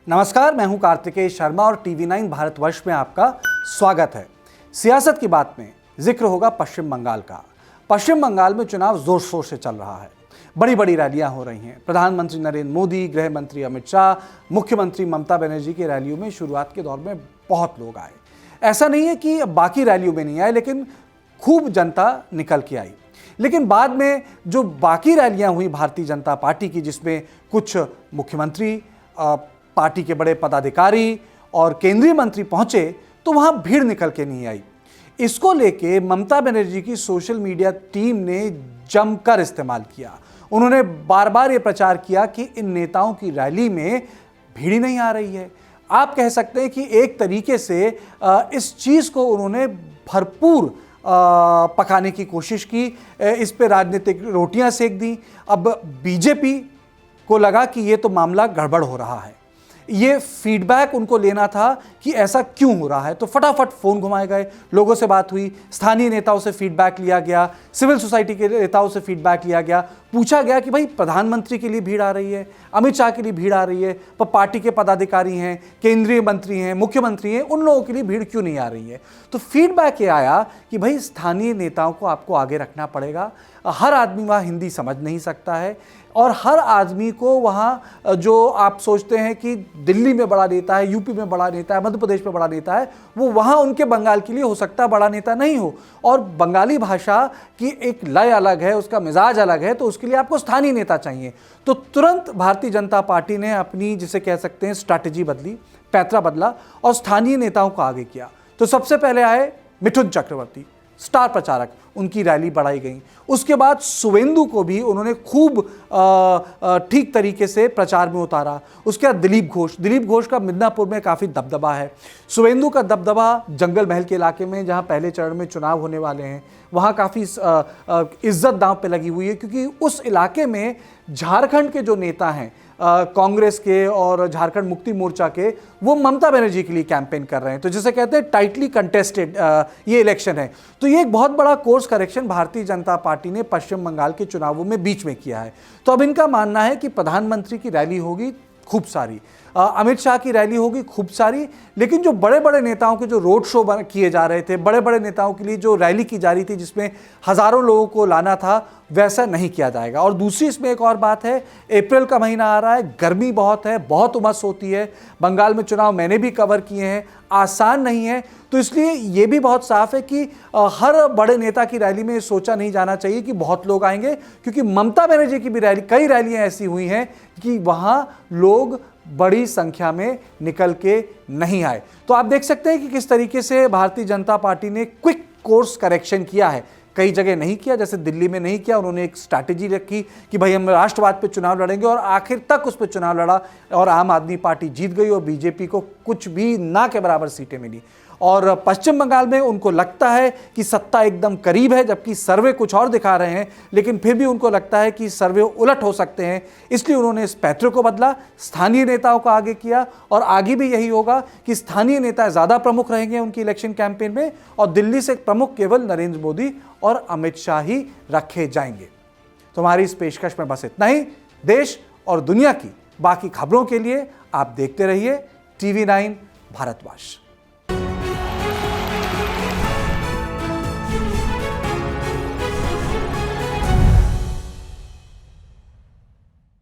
नमस्कार, मैं हूं कार्तिकेय शर्मा और टीवी 9 भारतवर्ष में आपका स्वागत है। सियासत की बात में जिक्र होगा पश्चिम बंगाल का। पश्चिम बंगाल में चुनाव जोर शोर से चल रहा है। बड़ी बड़ी रैलियां हो रही हैं। प्रधानमंत्री नरेंद्र मोदी, गृह मंत्री अमित शाह, मुख्यमंत्री ममता बनर्जी की रैलियों में शुरुआत के दौर में बहुत लोग आए। ऐसा नहीं है कि बाकी रैलियों में नहीं आए, लेकिन खूब जनता निकल के आई। लेकिन बाद में जो बाकी रैलियां हुई भारतीय जनता पार्टी की, जिसमें कुछ मुख्यमंत्री, पार्टी के बड़े पदाधिकारी और केंद्रीय मंत्री पहुंचे, तो वहां भीड़ निकल के नहीं आई। इसको लेके ममता बनर्जी की सोशल मीडिया टीम ने जमकर इस्तेमाल किया। उन्होंने बार बार ये प्रचार किया कि इन नेताओं की रैली में भीड़ ही नहीं आ रही है। आप कह सकते हैं कि एक तरीके से इस चीज़ को उन्होंने भरपूर पकाने की कोशिश की, इस पे राजनीतिक रोटियां सेक दी। अब बीजेपी को लगा कि ये तो मामला गड़बड़ हो रहा है। ये फीडबैक उनको लेना था कि ऐसा क्यों हो रहा है, तो फटाफट फ़ोन घुमाए गए, लोगों से बात हुई, स्थानीय नेताओं से फीडबैक लिया गया, सिविल सोसाइटी के नेताओं से फीडबैक लिया गया। पूछा गया कि भाई प्रधानमंत्री के लिए भीड़ आ रही है, अमित शाह के लिए भीड़ आ रही है, पर पार्टी के पदाधिकारी हैं, केंद्रीय मंत्री हैं, मुख्यमंत्री हैं, उन लोगों के लिए भीड़ क्यों नहीं आ रही है। तो फीडबैक ये आया कि भाई स्थानीय नेताओं को आपको आगे रखना पड़ेगा। हर आदमी वहाँ हिंदी समझ नहीं सकता है, और हर आदमी को वहाँ जो आप सोचते हैं कि दिल्ली में बड़ा नेता है, यूपी में बड़ा नेता है, मध्य प्रदेश में बड़ा नेता है, वो वहाँ उनके बंगाल के लिए हो सकता है बड़ा नेता नहीं हो। और बंगाली भाषा की एक लय अलग है, उसका मिजाज अलग है, तो उसके लिए आपको स्थानीय नेता चाहिए। तो तुरंत भारतीय जनता पार्टी ने अपनी, जिसे कह सकते हैं, स्ट्रैटेजी बदली, पैतरा बदला और स्थानीय नेताओं को आगे किया। तो सबसे पहले आए मिथुन चक्रवर्ती, स्टार प्रचारक, उनकी रैली बढ़ाई गई। उसके बाद शुवेंदु को भी उन्होंने खूब ठीक तरीके से प्रचार में उतारा। उसके बाद दिलीप घोष का मिदनापुर में काफ़ी दबदबा है। शुवेंदु का दबदबा जंगल महल के इलाके में, जहां पहले चरण में चुनाव होने वाले हैं, वहां काफ़ी इज्जत दांव पे लगी हुई है, क्योंकि उस इलाके में झारखंड के जो नेता हैं, कांग्रेस के और झारखंड मुक्ति मोर्चा के, वो ममता बनर्जी के लिए कैंपेन कर रहे हैं। तो जिसे कहते हैं टाइटली कंटेस्टेड ये इलेक्शन है। तो ये एक बहुत बड़ा course correction Bharatiya Janata party ने पश्चिम बंगाल के चुनावों में बीच में किया है। तो अब इनका मानना है कि प्रधानमंत्री की रैली होगी खूब सारी, अमित शाह की रैली होगी खूब सारी, लेकिन जो बड़े बड़े नेताओं के जो रोड शो किए जा रहे थे, बड़े बड़े नेताओं के लिए जो रैली की जा रही थी जिसमें हज़ारों लोगों को लाना था, वैसा नहीं किया जाएगा। और दूसरी इसमें एक और बात है, अप्रैल का महीना आ रहा है, गर्मी बहुत है, बहुत उमस होती है। बंगाल में चुनाव मैंने भी कवर किए हैं, आसान नहीं है। तो इसलिए ये भी बहुत साफ है कि हर बड़े नेता की रैली में सोचा नहीं जाना चाहिए कि बहुत लोग आएंगे, क्योंकि ममता बनर्जी की भी रैली, कई रैलियां ऐसी हुई हैं कि वहां लोग बड़ी संख्या में निकल के नहीं आए। तो आप देख सकते हैं कि किस तरीके से भारतीय जनता पार्टी ने क्विक कोर्स करेक्शन किया है। कई जगह नहीं किया, जैसे दिल्ली में नहीं किया, उन्होंने एक स्ट्रैटेजी रखी कि भाई हम राष्ट्रवाद पे चुनाव लड़ेंगे, और आखिर तक उस पर चुनाव लड़ा और आम आदमी पार्टी जीत गई और बीजेपी को कुछ भी ना के बराबर सीटें मिली। और पश्चिम बंगाल में उनको लगता है कि सत्ता एकदम करीब है, जबकि सर्वे कुछ और दिखा रहे हैं, लेकिन फिर भी उनको लगता है कि सर्वे उलट हो सकते हैं। इसलिए उन्होंने इस पैतरे को बदला, स्थानीय नेताओं को आगे किया, और आगे भी यही होगा कि स्थानीय नेता ज़्यादा प्रमुख रहेंगे उनकी इलेक्शन कैंपेन में, और दिल्ली से प्रमुख केवल नरेंद्र मोदी और अमित शाह ही रखे जाएंगे। तो हमारी इस पेशकश में बस इतना ही। देश और दुनिया की बाकी खबरों के लिए आप देखते रहिए टीवी 9 भारतवर्ष।